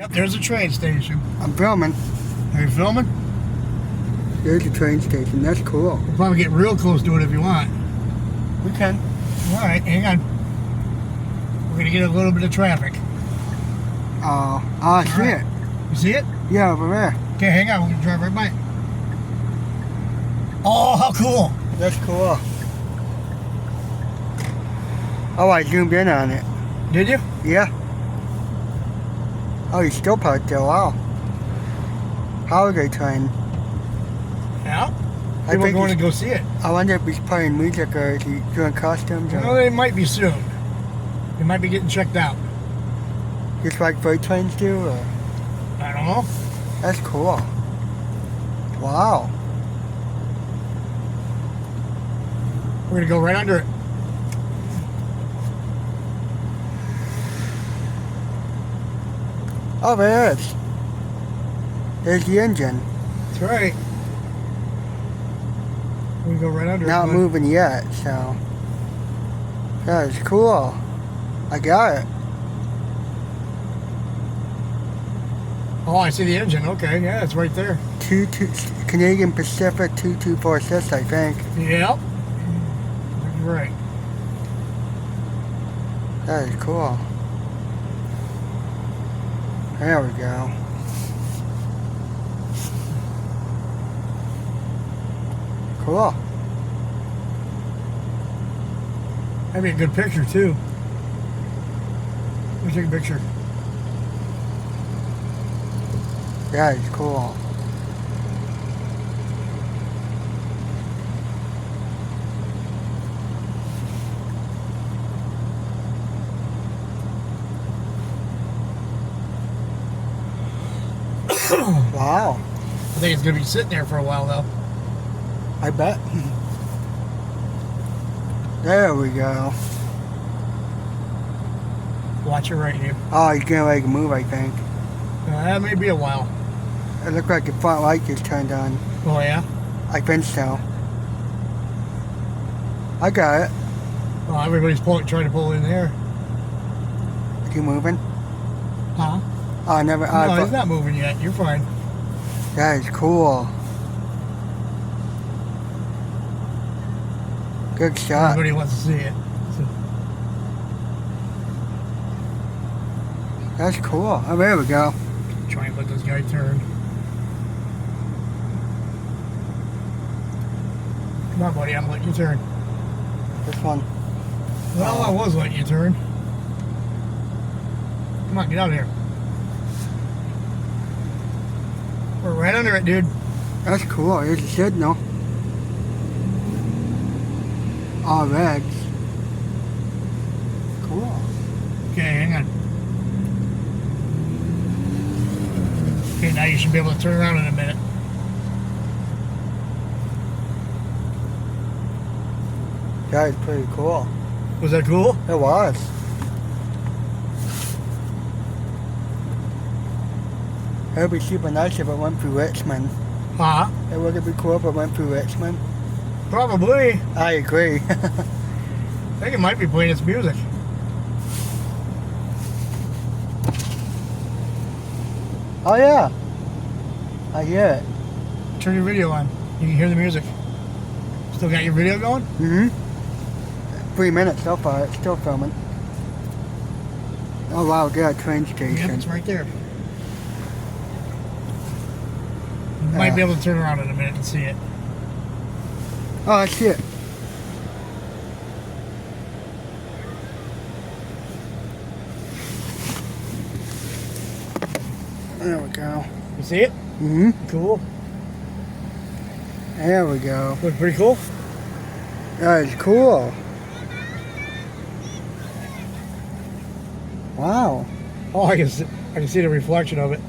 Yep, there's a train station. I'm filming. Are you filming? There's a train station. That's cool. We'll probably get real close to it if you want. We can. Alright, hang on. We're going to get a little bit of traffic. I see it. You see it? Yeah, over there. Okay, hang on. We're going to drive right by it. Oh, how cool. That's cool. Oh, I zoomed in on it. Did you? Yeah. Oh, you still parked there. Wow. Holiday train. Yeah. I People are think going to he's- go see it. I wonder if he's playing music or is he doing costumes Well, or they might be soon. They might be getting checked out. just like freight trains do. Or? I don't know. That's cool. Wow. We're going to go right under it. Oh, there it is. There's the engine. That's right. We go right under Not it. moving yet, so. That is cool. I got it. Oh, I see the engine. Okay, yeah, it's right there. Canadian Pacific 2246, I think. Yep. You're right. That is cool. There we go. Cool. That'd be a good picture, too. Let me take a picture. That is cool. Wow. I think it's going to be sitting there for a while, though. I bet. There we go. Watch it right here. Oh, he's getting ready to move, I think. That may be a while. It looked like the front light just turned on. Oh, yeah? I think so. I got it. Oh, everybody's trying to pull in there. Is he moving? Huh? Oh, I never. No, he's not moving yet. You're fine. That is cool. Good shot. Everybody wants to see it. So, That's cool. Oh, there we go. try and let this guy turn. Come on, buddy. I'm letting you turn. This one. Well, I was letting you turn. Come on, get out of here. We're right under it, dude. That's cool. Here's the signal. All reds. Cool. Okay, hang on. Okay, now you should be able to turn around in a minute. That is pretty cool. Was that cool? It was. It would be super nice if it went through Richmond. Huh? It would be cool if it went through Richmond. Probably. I agree. I think it might be playing its music. Oh yeah. I hear it. Turn your video on. You can hear the music. Still got your video going? Mm-hmm. 3 minutes so far. It's still filming. Oh wow, got a train station. Yep, it's right there. You might be able to turn around in a minute and see it. Oh, I see it. There we go. You see it? Mm-hmm. Cool. There we go. Look pretty cool. That is cool. Wow. Oh, I can see the reflection of it.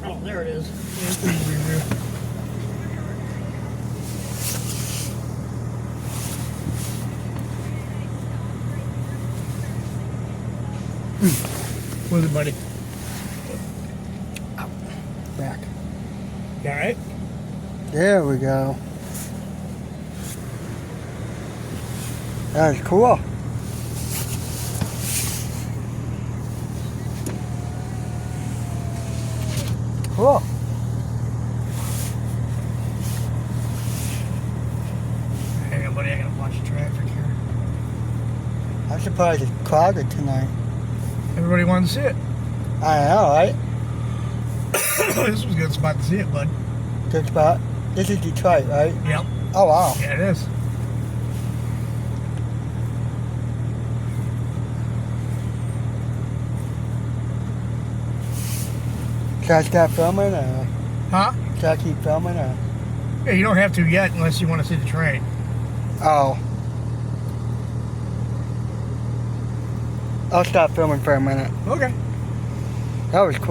Oh, there it is. It's pretty real. What is it, buddy? Back. You all right? There we go. That is cool. cool. Hang on, buddy. I gotta watch the traffic here. I'm surprised it's crowded tonight. Everybody wanted to see it. I know, right? This was a good spot to see it, bud. Good spot. This is Detroit, right? Yep. Oh, wow. Yeah, it is. Should I start filming or Huh? should I keep filming or? Yeah, you don't have to yet unless you want to see the train. Oh. I'll stop filming for a minute. Okay. That was cool.